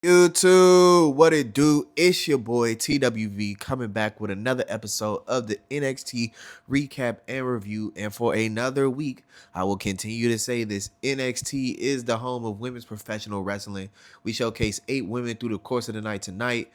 YouTube, what it do? It's your boy TWV coming back with another episode of the NXT recap and review. And for another week, I will continue to say this: NXT is the home of women's professional wrestling. We showcase 8 women through the course of the night tonight.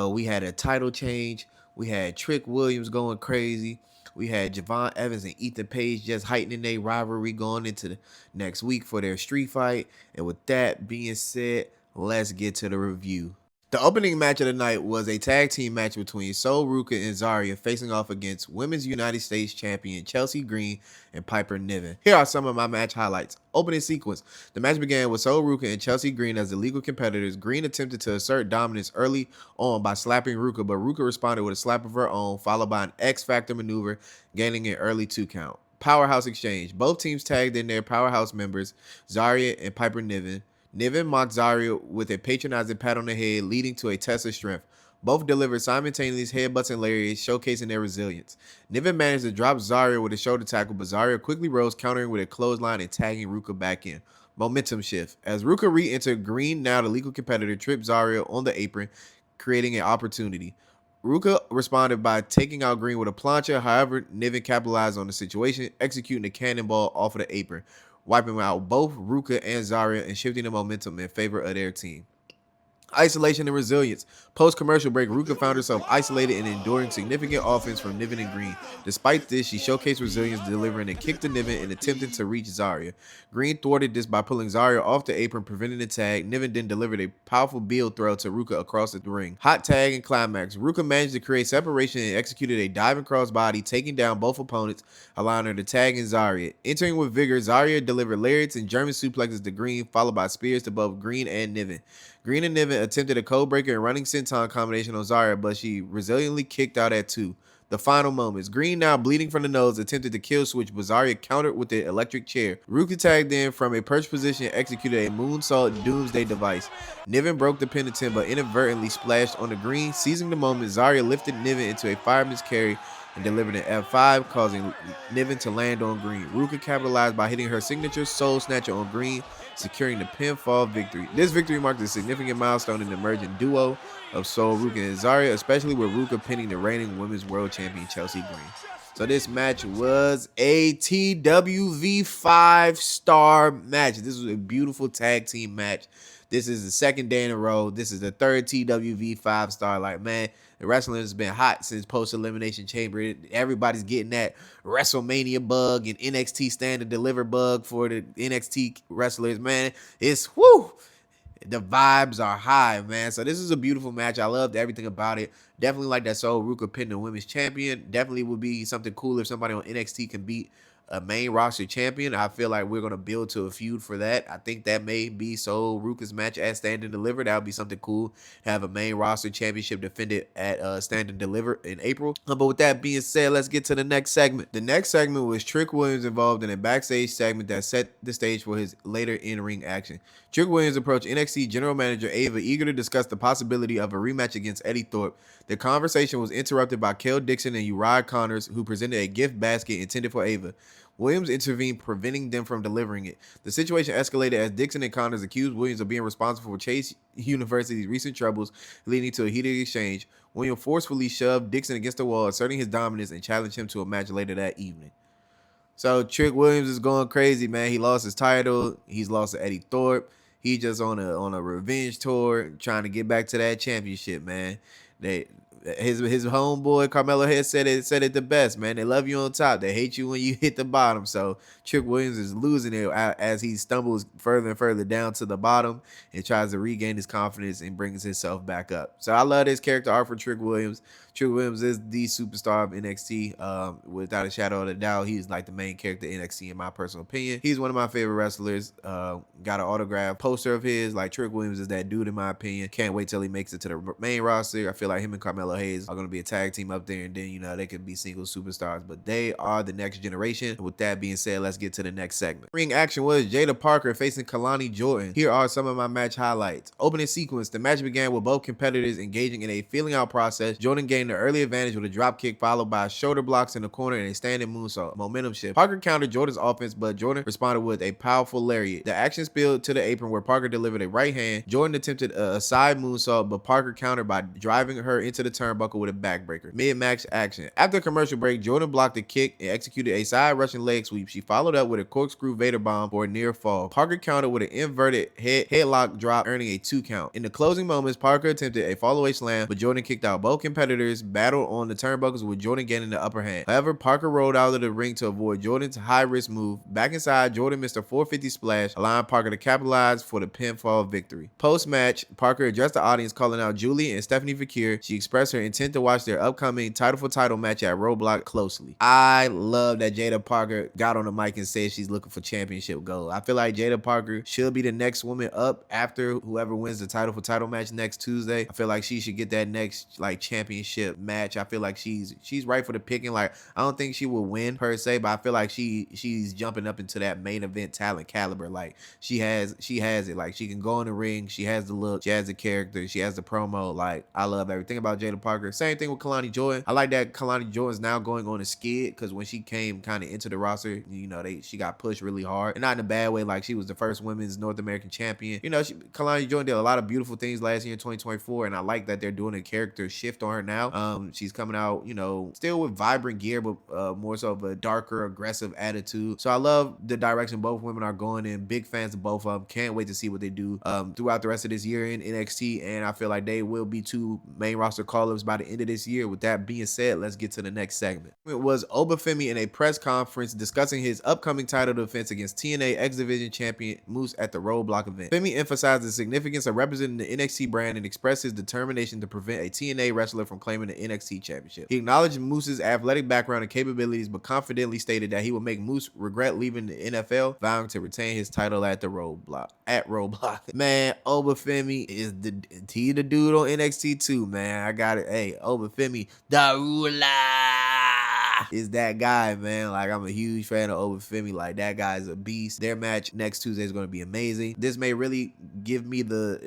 We had a title change. We had Trick Williams going crazy. We had Javon Evans and Ethan Page just heightening their rivalry going into the next week for their street fight. And with that being said, let's get to the review. The opening match of the night was a tag team match between Sol Ruca and Zaria facing off against Women's United States Champion Chelsea Green and Piper Niven. Here are some of my match highlights. Opening sequence. The match began with Sol Ruca and Chelsea Green as the legal competitors. Green attempted to assert dominance early on by slapping Ruca, but Ruca responded with a slap of her own, followed by an X Factor maneuver, gaining an early 2 count. Powerhouse exchange. Both teams tagged in their powerhouse members, Zaria and Piper Niven. Niven mocked Zaria with a patronizing pat on the head, leading to a test of strength. Both delivered simultaneous headbutts and lariats, showcasing their resilience. Niven managed to drop Zaria with a shoulder tackle, but Zaria quickly rose, countering with a clothesline and tagging Ruca back in. Momentum shift. As Ruca re-entered, Green, now the legal competitor, tripped Zaria on the apron, creating an opportunity. Ruca responded by taking out Green with a plancha. However, Niven capitalized on the situation, executing a cannonball off of the apron, wiping out both Ruca and Zaria and shifting the momentum in favor of their team. Isolation and resilience. Post-commercial break, Ruca found herself isolated and enduring significant offense from Niven and Green. Despite this, she showcased resilience, delivering a kick to Niven and attempting to reach Zaria. Green thwarted this by pulling Zaria off the apron, preventing the tag. Niven then delivered a powerful Beal throw to Ruca across the ring. Hot tag and climax. Ruca managed to create separation and executed a diving crossbody, taking down both opponents, allowing her to tag in Zaria. Entering with vigor, Zaria delivered lariats and German suplexes to Green, followed by spears to both Green and Niven. Green and Niven attempted a code breaker and running senton combination on Zaria, but she resiliently kicked out at 2. The final moments. Green, now bleeding from the nose, attempted to kill switch, but Zaria countered with the electric chair. Ruca tagged in from a perch position and executed a moonsault doomsday device. Niven broke the pin attempt, but inadvertently splashed on the Green. Seizing the moment, Zaria lifted Niven into a fireman's carry and delivered an F5, causing Niven to land on Green. Ruca capitalized by hitting her signature Soul Snatcher on Green, securing the pinfall victory. This victory marked a significant milestone in the emerging duo of Sol Ruca and Zaria, especially with Ruca pinning the reigning Women's World Champion Chelsea Green. So this match was a TWV 5-star match. This was a beautiful tag team match. This is the second day in a row. This is the third TWV 5-star. Like, man, the wrestling has been hot since post-elimination chamber. Everybody's getting that WrestleMania bug and NXT stand and deliver bug for the NXT wrestlers, man. It's, whoo! The vibes are high, man. So this is a beautiful match. I loved everything about it. Definitely like that Sol Ruca pinned the women's champion. Definitely would be something cool if somebody on NXT can beat a main roster champion. I feel like we're going to build to a feud for that. I think that may be Sol Ruca's match at Stand and Deliver. That would be something cool. Have a main roster championship defended at Stand and Deliver in April. But with that being said, let's get to the next segment. The next segment was Trick Williams involved in a backstage segment that set the stage for his later in-ring action. Trick Williams approached NXT General Manager Ava, eager to discuss the possibility of a rematch against Eddie Thorpe. The conversation was interrupted by Kel Dixon and Uriah Connors, who presented a gift basket intended for Ava. Williams intervened, preventing them from delivering it. The situation escalated as Dixon and Connors accused Williams of being responsible for Chase University's recent troubles, leading to a heated exchange. Williams forcefully shoved Dixon against the wall, asserting his dominance, and challenged him to a match later that evening. So Trick Williams is going crazy, man. He lost his title. He's lost to Eddie Thorpe. He just on a revenge tour, trying to get back to that championship, man. His homeboy Carmelo Hayes said it the best, man. They love you on top. They hate you when you hit the bottom. So Trick Williams is losing it as he stumbles further and further down to the bottom and tries to regain his confidence and brings himself back up. So I love this character arc for Trick Williams. Trick Williams is the superstar of NXT. Without a shadow of a doubt, he's like the main character of NXT in my personal opinion. He's one of my favorite wrestlers. Got an autograph poster of his. Like, Trick Williams is that dude in my opinion. Can't wait till he makes it to the main roster. I feel like him and Carmelo Carmelo Hayes are going to be a tag team up there, and then, you know, they could be single superstars, but they are the next generation. And with that being said, let's get to the next segment. Ring action was Jada Parker facing Kalani Jordan. Here are some of my match highlights. Opening sequence, the match began with both competitors engaging in a feeling out process. Jordan gained the early advantage with a drop kick followed by shoulder blocks in the corner and a standing moonsault. Momentum shift. Parker countered Jordan's offense, but Jordan responded with a powerful lariat. The action spilled to the apron where Parker delivered a right hand. Jordan attempted a side moonsault, but Parker countered by driving her into the turnbuckle with a backbreaker. Mid-match action. After a commercial break, Jordan blocked a kick and executed a side Russian leg sweep. She followed up with a corkscrew Vader bomb for a near fall. Parker countered with an inverted headlock drop, earning a 2 count. In the closing moments, Parker attempted a fallaway slam, but Jordan kicked out. Both competitors battled on the turnbuckles with Jordan gaining the upper hand. However, Parker rolled out of the ring to avoid Jordan's high-risk move. Back inside, Jordan missed a 450 splash, allowing Parker to capitalize for the pinfall victory. Post-match, Parker addressed the audience, calling out Julie and Stephanie Fakir. She expressed her intent to watch their upcoming title-for-title match at Roadblock closely. I love that Jada Parker got on the mic and said she's looking for championship gold. I feel like Jada Parker should be the next woman up after whoever wins the title-for-title match next Tuesday. I feel like she should get that next like championship match. I feel like she's right for the picking. Like, I don't think she will win per se, but I feel like she's jumping up into that main event talent caliber. Like, she has it. Like, she can go in the ring. She has the look. She has the character. She has the promo. Like, I love everything about Jada Parker. Same thing with Kalani Jordan. I like that Kalani Jordan's now going on a skid, because when she came kind of into the roster, you know, she got pushed really hard, and not in a bad way. Like, she was the first women's North American champion. You know, Kalani Jordan did a lot of beautiful things last year in 2024, and I like that they're doing a character shift on her now. She's coming out, you know, still with vibrant gear, but more so of a darker, aggressive attitude. So I love the direction both women are going in. Big fans of both of them. Can't wait to see what they do throughout the rest of this year in NXT, and I feel like they will be 2 main roster call-ups by the end of this year. With that being said, let's get to the next segment. It was Obafemi in a press conference discussing his upcoming title defense against TNA X Division champion Moose at the Roadblock event. Femi emphasized the significance of representing the NXT brand and expressed his determination to prevent a TNA wrestler from claiming the NXT championship. He acknowledged Moose's athletic background and capabilities, but confidently stated that he would make Moose regret leaving the NFL, vowing to retain his title at the Roadblock. Man, Obafemi is the dude on NXT too, man. I got it. Hey, Obafemi, the ruler, is that guy, man. Like, I'm a huge fan of Obafemi. Like, that guy's a beast. Their match next Tuesday is going to be amazing. This may really give me the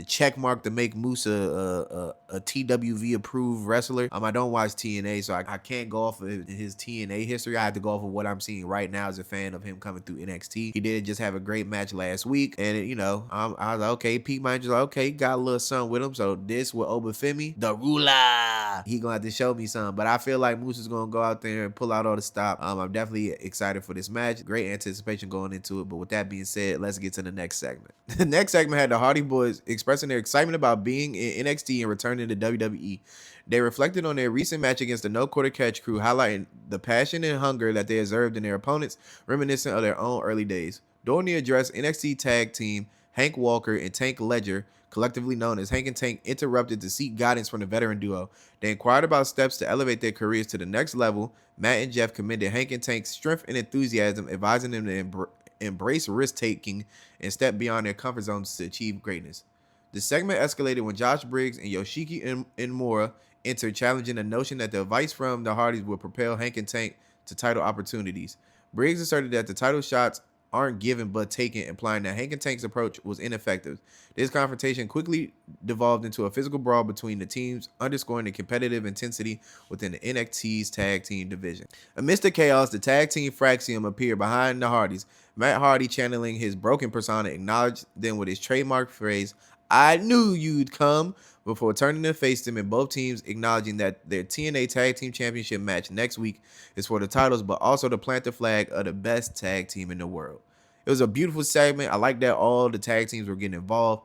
check mark to make Moose a TWV approved wrestler. I don't watch TNA, so I can't go off of his TNA history. I have to go off of what I'm seeing right now as a fan of him coming through NXT. He did just have a great match last week, and you know, I was like, okay, Pete Mine just like, okay, got a little something with him. So this with Obafemi, the ruler, he gonna have to show me something. But I feel like Moose is gonna go out there and pull out all the stop. I'm definitely excited for this match. Great anticipation going into it. But with that being said, let's get to the next segment. The next segment had the Hardy Boys expressing their excitement about being in NXT and returning to WWE. They reflected on their recent match against the No Quarter Catch crew, highlighting the passion and hunger that they observed in their opponents, reminiscent of their own early days. During the address, NXT tag team Hank Walker and Tank Ledger, collectively known as Hank and Tank, interrupted to seek guidance from the veteran duo. They inquired about steps to elevate their careers to the next level. Matt and Jeff commended Hank and Tank's strength and enthusiasm, advising them to embrace risk-taking and step beyond their comfort zones to achieve greatness. The segment escalated when Josh Briggs and Yoshiki Inamura entered, challenging the notion that the advice from the Hardys would propel Hank and Tank to title opportunities. Briggs asserted that the title shots aren't given but taken, implying that Hank and Tank's approach was ineffective. This confrontation quickly devolved into a physical brawl between the teams, underscoring the competitive intensity within the NXT's tag team division. Amidst the chaos, the tag team Fraxium appeared behind the Hardys. Matt Hardy, channeling his broken persona, acknowledged them with his trademark phrase, "I knew you'd come," before turning to face them, and both teams acknowledging that their TNA Tag Team Championship match next week is for the titles, but also to plant the flag of the best tag team in the world. It was a beautiful segment. I like that all the tag teams were getting involved.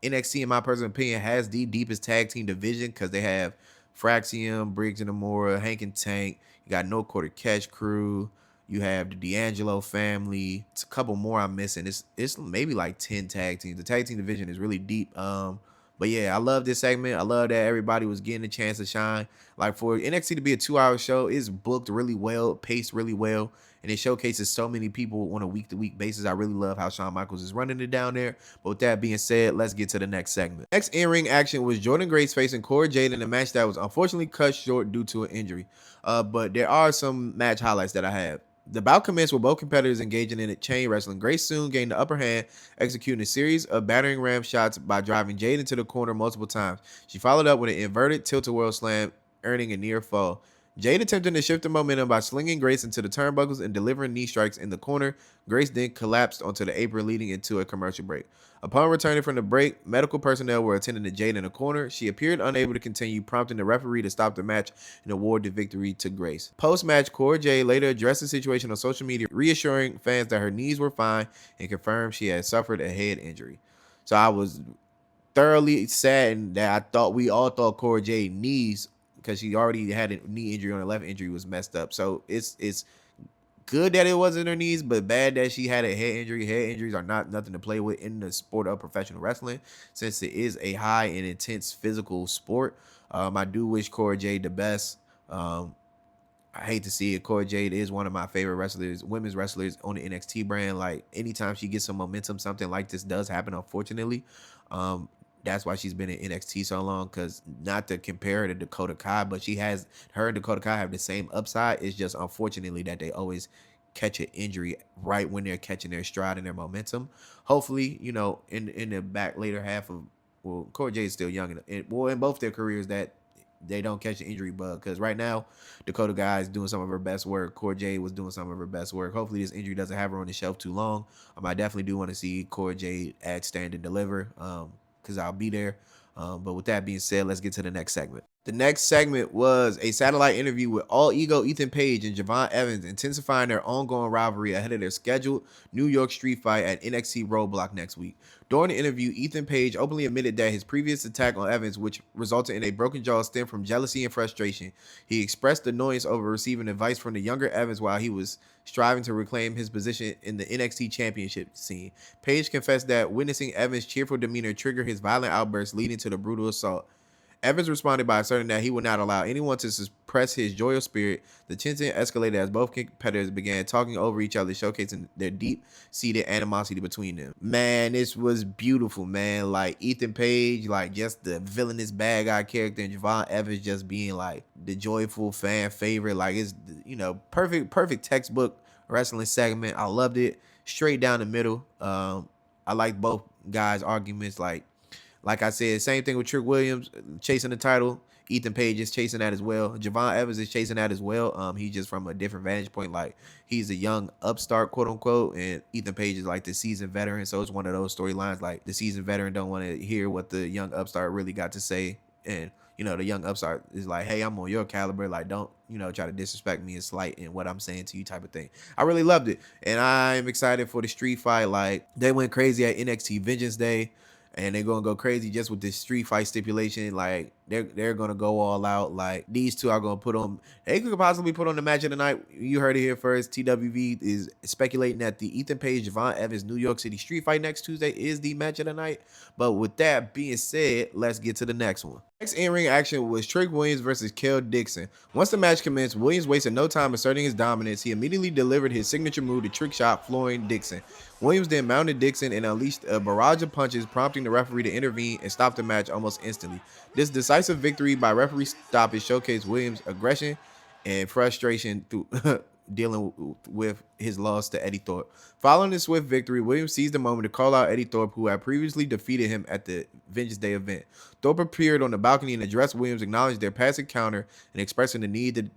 NXT, in my personal opinion, has the deepest tag team division because they have Fraxium, Briggs and Amora, Hank and Tank. You got No Quarter Catch crew. You have the D'Angelo family. It's a couple more I'm missing. It's maybe like 10 tag teams. The tag team division is really deep. But yeah, I love this segment. I love that everybody was getting a chance to shine. Like for NXT to be a 2-hour show, it's booked really well, paced really well, and it showcases so many people on a week-to-week basis. I really love how Shawn Michaels is running it down there. But with that being said, let's get to the next segment. Next in-ring action was Jordynne Grace facing Cora Jade in a match that was unfortunately cut short due to an injury. But there are some match highlights that I have. The bout commenced with both competitors engaging in chain wrestling. Grace soon gained the upper hand, executing a series of battering ram shots by driving Jade into the corner multiple times. She followed up with an inverted tilt-a-whirl slam, earning a near fall. Jade attempted to shift the momentum by slinging Grace into the turnbuckles and delivering knee strikes in the corner. Grace then collapsed onto the apron, leading into a commercial break. Upon returning from the break, medical personnel were attending to Jade in the corner. She appeared unable to continue, prompting the referee to stop the match and award the victory to Grace. Post-match, Cora Jade later addressed the situation on social media, reassuring fans that her knees were fine and confirmed she had suffered a head injury. So I was thoroughly saddened that we all thought Cora Jade knees, because she already had a knee injury on her left injury, was messed up. So it's good that it wasn't her knees, but bad that she had a head injury. Head injuries are not nothing to play with in the sport of professional wrestling, since it is a high and intense physical sport. I do wish Cora Jade the best. I hate to see it. Cora Jade is one of my favorite wrestlers, women's wrestlers on the NXT brand. Like anytime she gets some momentum, something like this does happen, unfortunately. That's why she's been in NXT so long, because not to compare her to Dakota Kai, but her and Dakota Kai have the same upside. It's just unfortunately that they always catch an injury right when they're catching their stride and their momentum. Hopefully, in the back later half of, well, Cora Jade is still young, in both their careers, that they don't catch an injury bug, because right now Dakota Kai is doing some of her best work. Cora Jade was doing some of her best work. Hopefully this injury doesn't have her on the shelf too long. I definitely do want to see Cora Jade at Stand and Deliver, because I'll be there. But with that being said, let's get to the next segment. The next segment was a satellite interview with All Ego Ethan Page and Javon Evans, intensifying their ongoing rivalry ahead of their scheduled New York street fight at NXT Roadblock next week. During the interview, Ethan Page openly admitted that his previous attack on Evans, which resulted in a broken jaw, stemmed from jealousy and frustration. He expressed annoyance over receiving advice from the younger Evans while he was striving to reclaim his position in the NXT championship scene. Page confessed that witnessing Evans' cheerful demeanor triggered his violent outburst, leading to the brutal assault. Evans responded by asserting that he would not allow anyone to suppress his joyous spirit. The tension escalated as both competitors began talking over each other, showcasing their deep-seated animosity between them. Man, this was beautiful, man. Like Ethan Page, like just the villainous bad guy character, and Javon Evans just being like the joyful fan favorite. Like it's perfect textbook wrestling segment. I loved it. Straight down the middle. I like both guys' arguments. Like I said, same thing with Trick Williams chasing the title. Ethan Page is chasing that as well. Javon Evans is chasing that as well. He's just from a different vantage point. Like he's a young upstart, quote unquote, and Ethan Page is like the seasoned veteran. So it's one of those storylines. Like the seasoned veteran don't want to hear what the young upstart really got to say, and the young upstart is like, hey, I'm on your caliber. Like don't try to disrespect me and slight in what I'm saying to you, type of thing. I really loved it, and I'm excited for the street fight. Like they went crazy at NXT Vengeance Day. And they're gonna go crazy just with this street fight stipulation. Like they're gonna go all out. Like these two are gonna put on. They could possibly put on the match of the night. You heard it here first. TWV is speculating that the Ethan Page Javon Evans New York City street fight next Tuesday is the match of the night. But with that being said, let's get to the next one. Next in-ring action was Trick Williams versus Kel Dixon. Once the match commenced, Williams wasted no time asserting his dominance. He immediately delivered his signature move, the trick shot, flooring Dixon. Williams then mounted Dixon and unleashed a barrage of punches, prompting the referee to intervene and stop the match almost instantly. This decisive victory by referee stoppage showcased Williams' aggression and frustration through dealing with his loss to Eddie Thorpe. Following the swift victory, Williams seized the moment to call out Eddie Thorpe, who had previously defeated him at the Vengeance Day event. Thorpe appeared on the balcony and addressed Williams, acknowledged their passive counter, and expressing the need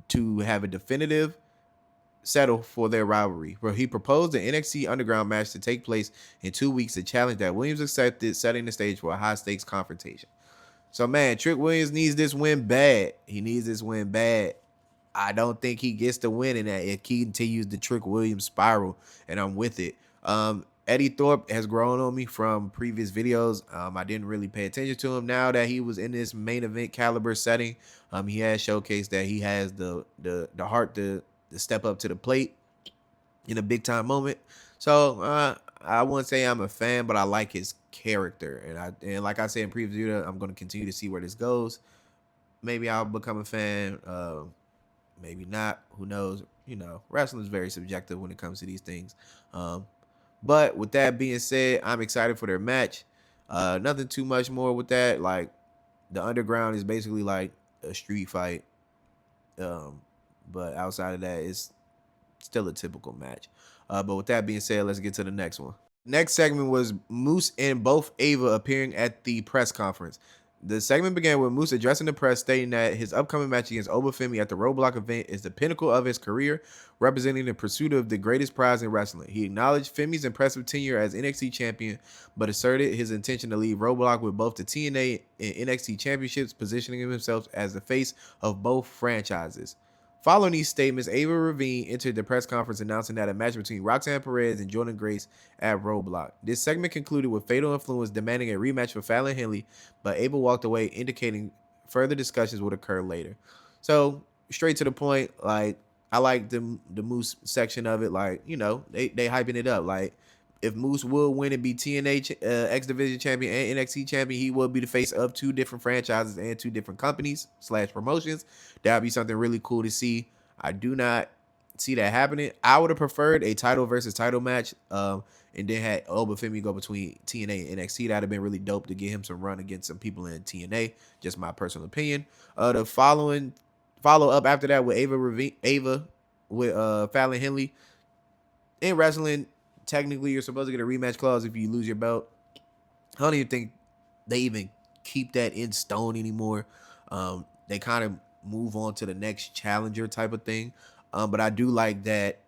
to have a definitive settle for their rivalry, where he proposed an NXT Underground match to take place in 2 weeks, a challenge that Williams accepted, setting the stage for a high-stakes confrontation. So, man, Trick Williams needs this win bad. He needs this win bad. I don't think he gets the win in that if he continues the Trick Williams spiral, and I'm with it. Eddie Thorpe has grown on me from previous videos. I didn't really pay attention to him. Now that he was in this main event caliber setting, he has showcased that he has the heart to step up to the plate in a big time moment. So I wouldn't say I'm a fan, but I like his character, and like I said in previous video, I'm going to continue to see where this goes. Maybe I'll become a fan. Maybe not. Who knows? Wrestling is very subjective when it comes to these things. But with that being said, I'm excited for their match. Nothing too much more with that. Like the underground is basically like a street fight. But outside of that, it's still a typical match. But with that being said, let's get to the next one. Next segment was Moose and both Ava appearing at the press conference. The segment began with Moose addressing the press, stating that his upcoming match against Obafemi at the Roadblock event is the pinnacle of his career, representing the pursuit of the greatest prize in wrestling. He acknowledged Femi's impressive tenure as NXT champion, but asserted his intention to leave Roadblock with both the TNA and NXT championships, positioning himself as the face of both franchises. Following these statements, Ava Ravine entered the press conference announcing that a match between Roxanne Perez and Jordan Grace at Roadblock. This segment concluded with Fatal Influence demanding a rematch for Fallon Henley, but Ava walked away, indicating further discussions would occur later. So, straight to the point, like, I like the Moose section of it. Like, they hyping it up. Like, if Moose will win and be TNA X Division champion and NXT champion, he will be the face of two different franchises and two different companies / promotions. That would be something really cool to see. I do not see that happening. I would have preferred a title versus title match, and then had Obafemi go between TNA and NXT. That'd have been really dope to get him some run against some people in TNA. Just my personal opinion. The follow up after that with Ava with Fallon Henley. In wrestling, technically you're supposed to get a rematch clause if you lose your belt. I don't even think they even keep that in stone anymore. They kind of move on to the next challenger type of thing. But I do like that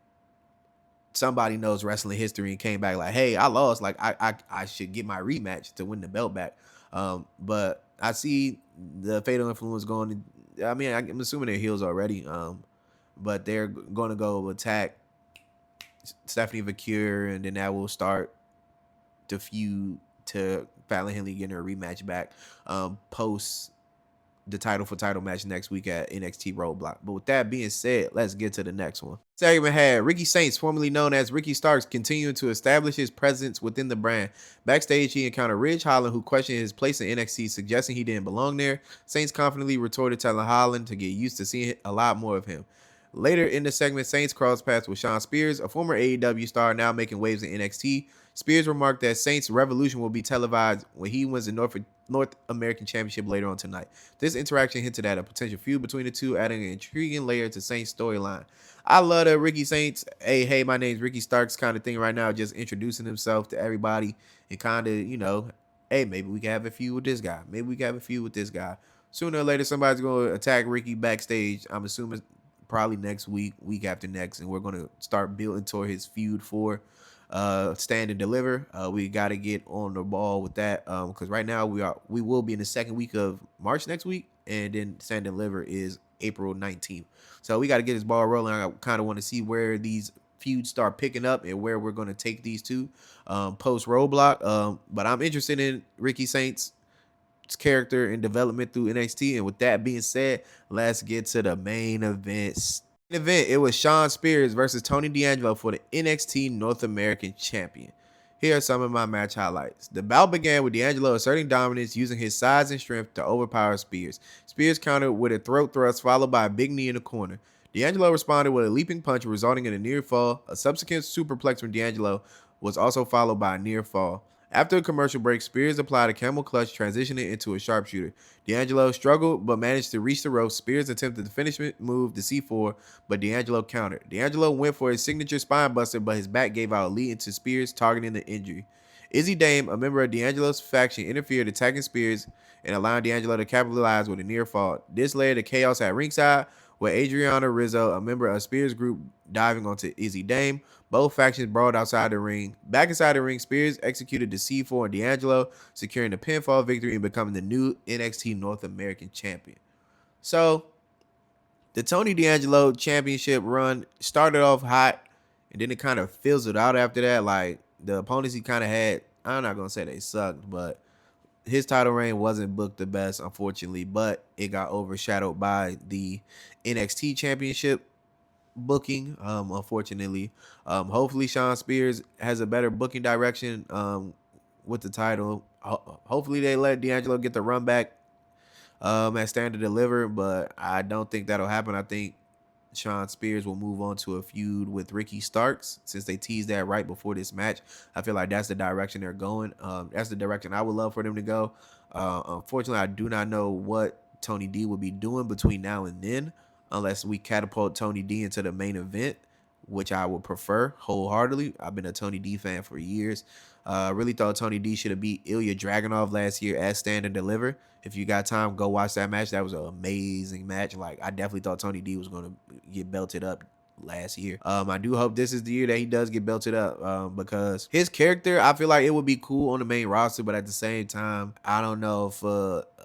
somebody knows wrestling history and came back like, hey, I lost. Like I should get my rematch to win the belt back. But I see the Fatal Influence going. I mean, I'm assuming they're heels already. But they're going to go attack Stephanie Vacure, and then that will start the feud to Fallon Henley getting her rematch back post the title for title match next week at NXT Roadblock. But with that being said, let's get to the next one. Segment had Ricky Saints, formerly known as Ricky Starks, continuing to establish his presence within the brand. Backstage, he encountered Ridge Holland, who questioned his place in NXT, suggesting he didn't belong there. Saints confidently retorted, telling Holland to get used to seeing a lot more of him. Later in the segment, Saints crossed paths with Shawn Spears, a former AEW star now making waves in NXT. Spears remarked that Saints' Revolution will be televised when he wins the North American Championship later on tonight. This interaction hinted at a potential feud between the two, adding an intriguing layer to Saints' storyline. I love that Ricky Saints, hey, my name's Ricky Starks kind of thing right now, just introducing himself to everybody and kind of, hey, maybe we can have a feud with this guy. Maybe we can have a feud with this guy. Sooner or later, somebody's going to attack Ricky backstage. I'm assuming probably next week after next, and we're going to start building toward his feud for Stand and Deliver. We got to get on the ball with that because right now we will be in the second week of March next week, and then Stand and Deliver is April 19th. So we got to get this ball rolling. I kind of want to see where these feuds start picking up and where we're going to take these two post Roadblock. But I'm interested in Ricky Saints' character and development through NXT. And with that being said, let's get to the main event. It was Shawn Spears versus Tony D'Angelo for the NXT North American Champion. Here are some of my match highlights. The bout began with D'Angelo asserting dominance, using his size and strength to overpower Spears. Spears countered with a throat thrust followed by a big knee in the corner. D'Angelo responded with a leaping punch, resulting in a near fall. A subsequent superplex from D'Angelo was also followed by a near fall. After a commercial break, Spears applied a camel clutch, transitioning into a sharpshooter. D'Angelo struggled but managed to reach the ropes. Spears attempted the finish move, the C4, but D'Angelo countered. D'Angelo went for his signature spine buster, but his back gave out a lead into Spears, targeting the injury. Izzy Dame, a member of D'Angelo's faction, interfered, attacking Spears and allowing D'Angelo to capitalize with a near fall. This led to chaos at ringside, with Adrianna Rizzo, a member of Spears' group, diving onto Izzy Dame. Both factions brawled outside the ring. Back inside the ring, Spears executed the C4 on D'Angelo, securing the pinfall victory and becoming the new NXT North American Champion. So, the Tony D'Angelo championship run started off hot, and then it kind of fizzled out after that. Like, the opponents he kind of had, I'm not going to say they sucked, but his title reign wasn't booked the best, unfortunately, but it got overshadowed by the NXT championship. booking, unfortunately. Hopefully Shawn Spears has a better booking direction with the title. Hopefully they let D'Angelo get the run back at Stand and Deliver, but I don't think that'll happen. I think Shawn Spears will move on to a feud with Ricky Starks since they teased that right before this match. I feel like that's the direction they're going. That's the direction I would love for them to go. Unfortunately, I do not know what Tony D will be doing between now and then, unless we catapult Tony D into the main event, which I would prefer wholeheartedly. I've been a Tony D fan for years. Really thought Tony D should have beat Ilya Dragunov last year at Stand and Deliver. If you got time, go watch that match. That was an amazing match. Like, I definitely thought Tony D was going to get belted up last year. I do hope this is the year that he does get belted up, because his character, I feel like it would be cool on the main roster, but at the same time, I don't know if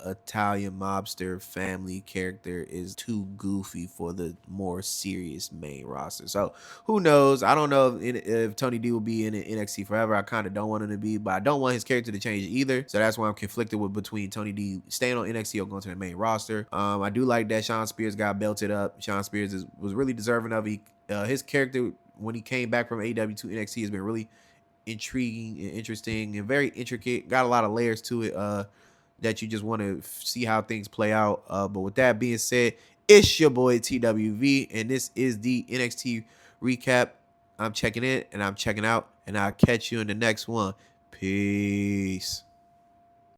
Italian mobster family character is too goofy for the more serious main roster. So who knows? I don't know if Tony D will be in NXT forever. I kind of don't want him to be, but I don't want his character to change either. So that's why I'm conflicted with between Tony D staying on NXT or going to the main roster. I do like that Shawn Spears got belted up. Shawn Spears was really deserving of his character when he came back from AEW to NXT has been really intriguing and interesting and very intricate. Got a lot of layers to it that you just want to see how things play out. But with that being said, it's your boy TWV, and this is the NXT recap. I'm checking in and I'm checking out, and I'll catch you in the next one. Peace.